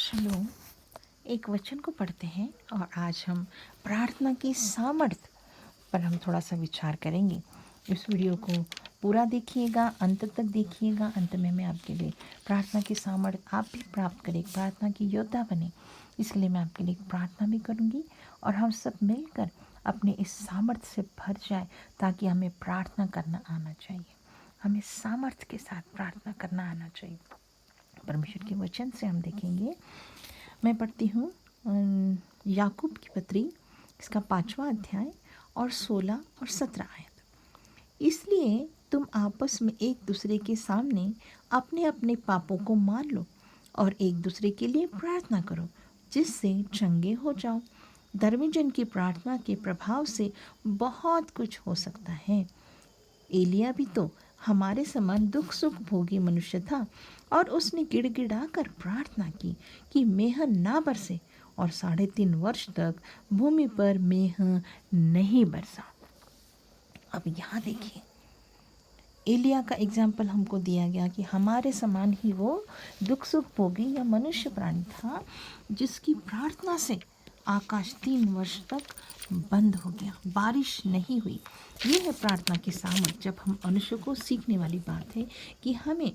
चलो एक वचन को पढ़ते हैं और आज हम प्रार्थना की सामर्थ्य पर हम थोड़ा सा विचार करेंगे। इस वीडियो को पूरा देखिएगा, अंत तक देखिएगा। अंत में मैं आपके लिए प्रार्थना की सामर्थ्य आप भी प्राप्त करें, प्रार्थना की योद्धा बने, इसलिए मैं आपके लिए प्रार्थना भी करूँगी और हम सब मिलकर अपने इस सामर्थ्य से भर जाए ताकि हमें प्रार्थना करना आना चाहिए। हमें सामर्थ्य के साथ प्रार्थना करना आना चाहिए। परमेश्वर के वचन से हम देखेंगे। मैं पढ़ती हूँ याकूब की पत्री, इसका 5वां अध्याय और 16 और 17 आयत। इसलिए तुम आपस में एक दूसरे के सामने अपने अपने पापों को मान लो और एक दूसरे के लिए प्रार्थना करो जिससे चंगे हो जाओ। धर्मी जन की प्रार्थना के प्रभाव से बहुत कुछ हो सकता है। एलिया भी तो हमारे समान दुख सुख भोगी मनुष्य था और उसने गिड़गिड़ा कर प्रार्थना की कि मेह ना बरसे और 3.5 वर्ष तक भूमि पर मेह नहीं बरसा। अब यहाँ देखिए, एलिया का एग्जाम्पल हमको दिया गया कि हमारे समान ही वो दुख सुख भोगी या मनुष्य प्राणी था जिसकी प्रार्थना से आकाश 3 वर्ष तक बंद हो गया, बारिश नहीं हुई। ये है प्रार्थना की सामर्थ्य। जब हम मनुष्य को सीखने वाली बात है कि हमें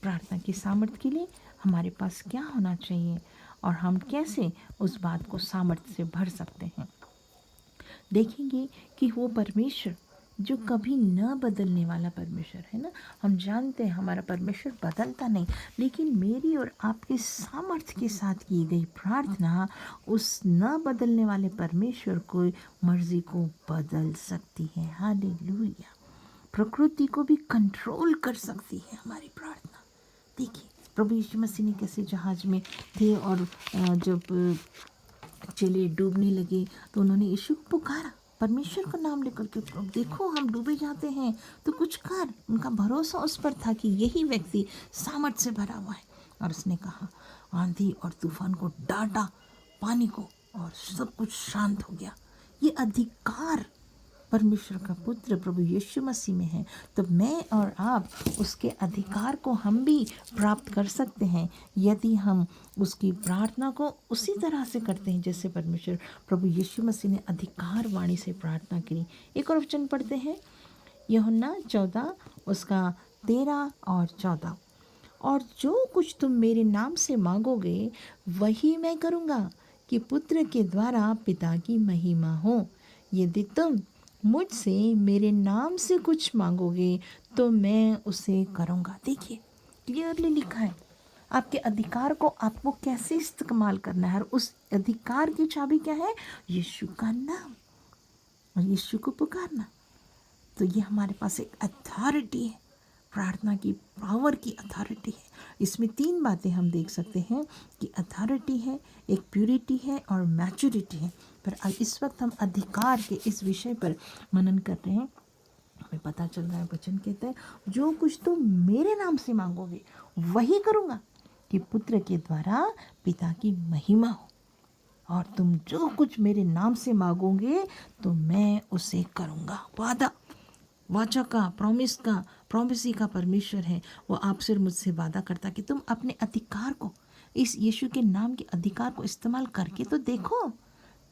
प्रार्थना की सामर्थ्य के लिए हमारे पास क्या होना चाहिए और हम कैसे उस बात को सामर्थ्य से भर सकते हैं। देखेंगे कि वो परमेश्वर जो कभी न बदलने वाला परमेश्वर है ना। हम जानते हैं हमारा परमेश्वर बदलता नहीं, लेकिन मेरी और आपके सामर्थ्य के साथ की गई प्रार्थना उस न बदलने वाले परमेश्वर को मर्जी को बदल सकती है। हालेलुया। प्रकृति को भी कंट्रोल कर सकती है हमारी प्रार्थना। देखिए प्रभु यीशु मसीह ने कैसे जहाज में थे और जब चले डूबने लगे तो उन्होंने यीशु को पुकारा, परमेश्वर का नाम लेकर के, देखो हम डूबे जाते हैं तो कुछ कर। उनका भरोसा उस पर था कि यही व्यक्ति सामर्थ्य से भरा हुआ है। और उसने कहा, आंधी और तूफान को डांटा, पानी को, और सब कुछ शांत हो गया। ये अधिकार परमेश्वर का पुत्र प्रभु यीशु मसीह में है, तो मैं और आप उसके अधिकार को हम भी प्राप्त कर सकते हैं यदि हम उसकी प्रार्थना को उसी तरह से करते हैं जैसे परमेश्वर प्रभु यीशु मसीह ने अधिकार वाणी से प्रार्थना करी। एक और वचन पढ़ते हैं, यूहन्ना 14 उसका 13 और 14। और जो कुछ तुम मेरे नाम से मांगोगे वही मैं करूँगा कि पुत्र के द्वारा पिता की महिमा हो। यदि तुम मुझसे मेरे नाम से कुछ मांगोगे तो मैं उसे करूँगा। देखिए क्लियरली लिखा है आपके अधिकार को आपको कैसे इस्तेमाल करना है, और उस अधिकार की चाबी क्या है? यीशु का नाम और यीशु को पुकारना। तो ये हमारे पास एक अथॉरिटी है, प्रार्थना की पावर की अथॉरिटी है। इसमें 3 बातें हम देख सकते हैं कि अथॉरिटी है, एक प्यूरिटी है और मैच्योरिटी है। पर इस वक्त हम अधिकार के इस विषय पर मनन कर रहे हैं। हमें पता चल रहा है वचन कहता है, जो कुछ तुम मेरे नाम से मांगोगे वही करूँगा कि पुत्र के द्वारा पिता की महिमा हो। और तुम जो कुछ मेरे नाम से मांगोगे तो मैं उसे करूँगा। वादा, वाचा का, प्रॉमिसी का परमेश्वर है। वो आपसे और मुझसे वादा करता कि तुम अपने अधिकार को, इस यीशु के नाम के अधिकार को इस्तेमाल करके तो देखो,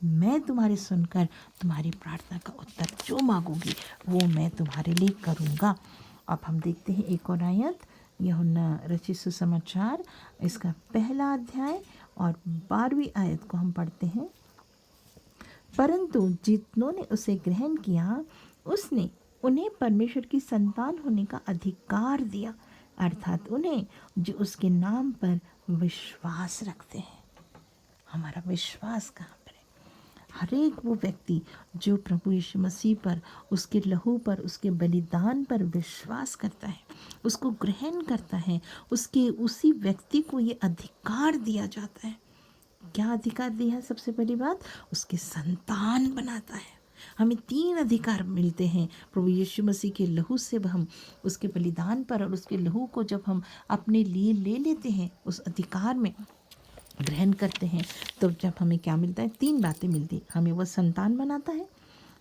मैं तुम्हारे सुनकर तुम्हारी प्रार्थना का उत्तर जो मांगोगी वो मैं तुम्हारे लिए करूँगा। अब हम देखते हैं एक और आयत, यूहन्ना रचित सुसमाचार इसका 1 अध्याय और 12वीं आयत को हम पढ़ते हैं। परंतु जितनों ने उसे ग्रहण किया उसने उन्हें परमेश्वर की संतान होने का अधिकार दिया, अर्थात उन्हें जो उसके नाम पर विश्वास रखते हैं। हमारा विश्वास कहाँ पर है? हर एक वो व्यक्ति जो प्रभु यीशु मसीह पर, उसके लहू पर, उसके बलिदान पर विश्वास करता है, उसको ग्रहण करता है, उसी व्यक्ति को ये अधिकार दिया जाता है। क्या अधिकार दिया है? सबसे पहली बात, उसके संतान बनाता है। हमें 3 अधिकार मिलते हैं प्रभु यीशु मसीह के लहू से। हम उसके बलिदान पर और उसके लहू को जब हम अपने लिए ले लेते हैं, उस अधिकार में ग्रहण करते हैं, तो जब हमें क्या मिलता है? 3 बातें मिलती हैं। हमें वह संतान बनाता है,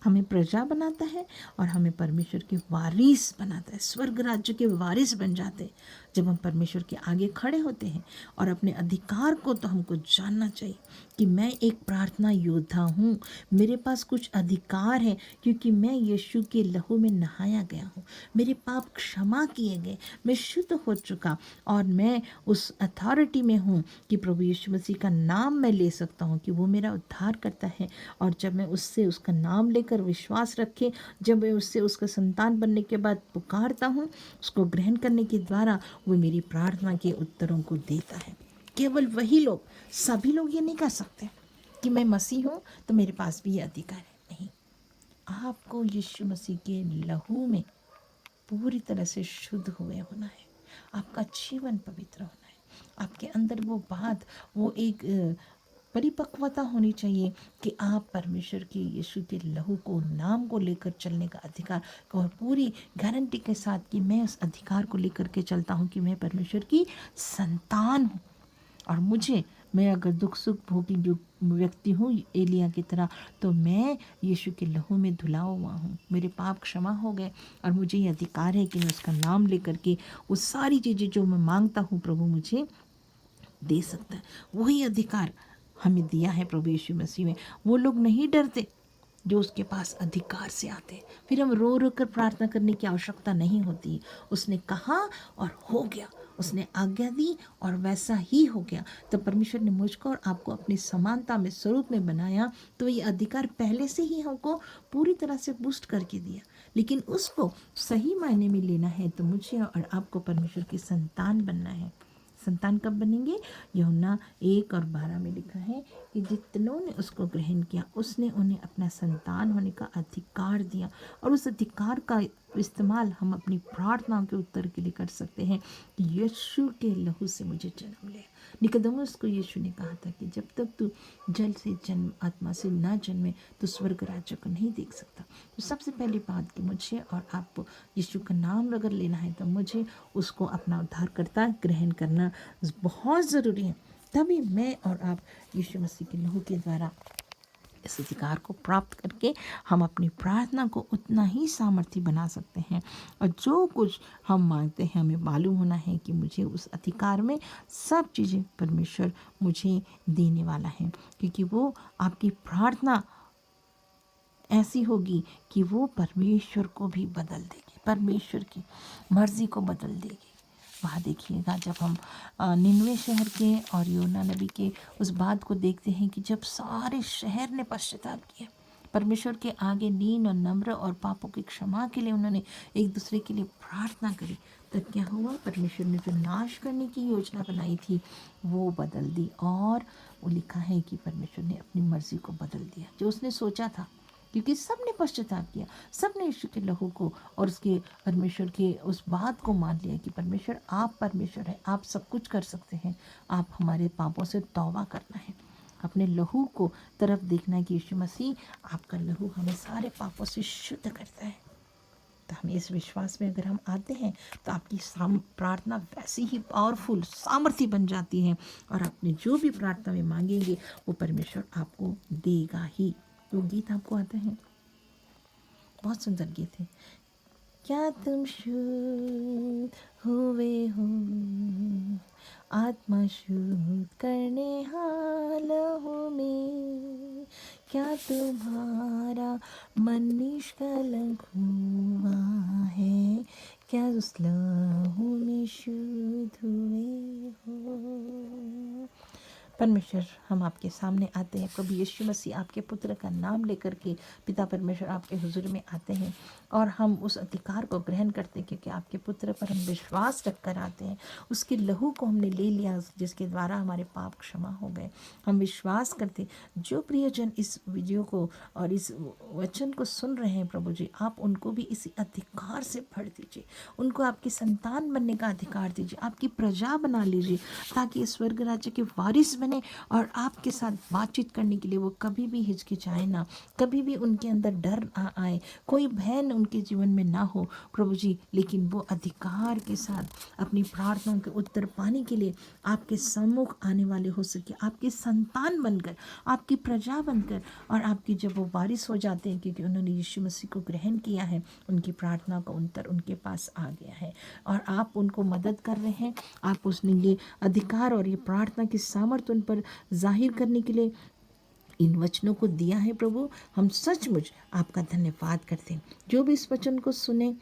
हमें प्रजा बनाता है और हमें परमेश्वर के वारिस बनाता है। स्वर्ग राज्य के वारिस बन जाते हैं। जब हम परमेश्वर के आगे खड़े होते हैं और अपने अधिकार को तो हमको जानना चाहिए कि मैं एक प्रार्थना योद्धा हूँ, मेरे पास कुछ अधिकार है क्योंकि मैं यीशु के लहू में नहाया गया हूँ, मेरे पाप क्षमा किए गए, मैं शुद्ध हो चुका और मैं उस अथॉरिटी में हूँ कि प्रभु यीशु मसीह का नाम मैं ले सकता हूँ कि वो मेरा उद्धार करता है। और जब मैं उससे उसका नाम लेकर विश्वास रखे, जब मैं उससे उसका संतान बनने के बाद पुकारता हूँ, उसको ग्रहण करने के द्वारा वो मेरी प्रार्थना के उत्तरों को देता है। केवल वही लोग, सभी लोग ये नहीं कर सकते कि मैं मसीह हूँ तो मेरे पास भी ये अधिकार है। नहीं, आपको यीशु मसीह के लहू में पूरी तरह से शुद्ध हुए होना है, आपका जीवन पवित्र होना है, आपके अंदर वो बात, वो एक परिपक्वता होनी चाहिए कि आप परमेश्वर के यीशु के लहू को, नाम को लेकर चलने का अधिकार, और पूरी गारंटी के साथ कि मैं उस अधिकार को लेकर के चलता हूँ कि मैं परमेश्वर की संतान हूँ। और मैं अगर दुख सुख भोगी जो व्यक्ति हूँ एलिया की तरह, तो मैं यीशु के लहू में धुला हुआ हूँ, मेरे पाप क्षमा हो गए और मुझे ये अधिकार है कि मैं उसका नाम लेकर के वो सारी चीज़ें जो मैं मांगता हूँ प्रभु मुझे दे सकता है। वही अधिकार हमें दिया है प्रभु यीशु मसीह में। वो लोग नहीं डरते जो उसके पास अधिकार से आते, फिर हम रो रो कर प्रार्थना करने की आवश्यकता नहीं होती। उसने कहा और हो गया, उसने आज्ञा दी और वैसा ही हो गया। तो परमेश्वर ने मुझको और आपको अपनी समानता में, स्वरूप में बनाया, तो ये अधिकार पहले से ही हमको पूरी तरह से पुष्ट करके दिया। लेकिन उसको सही मायने में लेना है तो मुझे और आपको परमेश्वर की संतान बनना है। संतान कब बनेंगे? यूहन्ना 1:12 में लिखा है कि जितनों ने उसको ग्रहण किया उसने उन्हें अपना संतान होने का अधिकार दिया। और उस अधिकार का इस्तेमाल हम अपनी प्रार्थनाओं के उत्तर के लिए कर सकते हैं कि यीशु के लहू से मुझे जन्म ले। निकोदेमुस को यीशु ने कहा था कि जब तक तू जल से जन्म, आत्मा से ना जन्मे तो स्वर्ग राज्य को नहीं देख सकता। तो सबसे पहली बात कि मुझे और आपको यीशु का नाम अगर लेना है तो मुझे उसको अपना उद्धारकर्ता ग्रहण करना बहुत ज़रूरी है। तभी मैं और आप यीशु मसीह के लहू के द्वारा इस अधिकार को प्राप्त करके हम अपनी प्रार्थना को उतना ही सामर्थ्य बना सकते हैं। और जो कुछ हम मांगते हैं हमें मालूम होना है कि मुझे उस अधिकार में सब चीज़ें परमेश्वर मुझे देने वाला है, क्योंकि वो आपकी प्रार्थना ऐसी होगी कि वो परमेश्वर को भी बदल देगी, परमेश्वर की मर्ज़ी को बदल देगी। वहाँ देखिएगा जब हम निनवे शहर के और योना नबी के उस बात को देखते हैं कि जब सारे शहर ने पश्चाताप किया, परमेश्वर के आगे दीन और नम्र और पापों की क्षमा के लिए उन्होंने एक दूसरे के लिए प्रार्थना करी, तब क्या हुआ? परमेश्वर ने जो नाश करने की योजना बनाई थी वो बदल दी। और वो लिखा है कि परमेश्वर ने अपनी मर्ज़ी को बदल दिया, जो उसने सोचा था, क्योंकि सब ने पश्चाताप किया, सब ने यीशु के लहू को और उसके परमेश्वर के उस बात को मान लिया कि परमेश्वर आप परमेश्वर है, आप सब कुछ कर सकते हैं, आप हमारे पापों से तौबा करना है, अपने लहू को तरफ देखना है कि यीशु मसीह आपका लहू हमें सारे पापों से शुद्ध करता है। तो हमें इस विश्वास में अगर हम आते हैं तो आपकी प्रार्थना वैसी ही पावरफुल सामर्थ्य बन जाती है और आपने जो भी प्रार्थना में मांगेंगे वो परमेश्वर आपको देगा ही। वो गीत आपको आता है, बहुत सुंदर गीत है। क्या तुम शुद्ध हुए हो, आत्मा शुद्ध करने लहू में, क्या तुम्हारा मन निष्कलंक हुआ है, क्या उस लहू में शुद्ध हुए हो। परमेश्वर, हम आपके सामने आते हैं, प्रभु यीशु मसीह आपके पुत्र का नाम लेकर के पिता परमेश्वर आपके हुजूर में आते हैं और हम उस अधिकार को ग्रहण करते हैं, क्योंकि आपके पुत्र पर हम विश्वास रख कर आते हैं। उसके लहू को हमने ले लिया जिसके द्वारा हमारे पाप क्षमा हो गए। हम विश्वास करते, जो प्रियजन इस वीडियो को और इस वचन को सुन रहे हैं प्रभु जी, आप उनको भी इसी अधिकार से भर दीजिए, उनको आपकी संतान बनने का अधिकार दीजिए, आपकी प्रजा बना लीजिए, ताकि स्वर्ग राज्य के वारिस बने सुनने और आपके साथ बातचीत करने के लिए वो कभी भी हिचकिचाए ना, कभी भी उनके अंदर डर ना आए, कोई भय उनके जीवन में ना हो प्रभु जी, लेकिन वो अधिकार के साथ अपनी प्रार्थनाओं के उत्तर पाने के लिए आपके सम्मुख आने वाले हो सके, आपके संतान बनकर, आपकी प्रजा बनकर। और आपकी जब वो वारिस हो जाते हैं क्योंकि उन्होंने यीशु मसीह को ग्रहण किया है, उनकी प्रार्थना का उत्तर उनके पास आ गया है और आप उनको मदद कर रहे हैं। आप उसने ये अधिकार और ये प्रार्थना की सामर्थ्य उन पर जाहिर करने के लिए इन वचनों को दिया है प्रभु। हम सचमुच आपका धन्यवाद करते हैं। जो भी इस वचन को सुने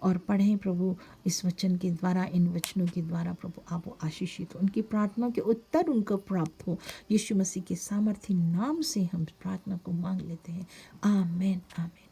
और पढ़ें प्रभु, इस वचन के द्वारा, इन वचनों के द्वारा प्रभु आप वो आशीषित हो, उनकी प्रार्थना के उत्तर उनको प्राप्त हो। यीशु मसीह के सामर्थ्य नाम से हम प्रार्थना को मांग लेते हैं। आमीन आमीन।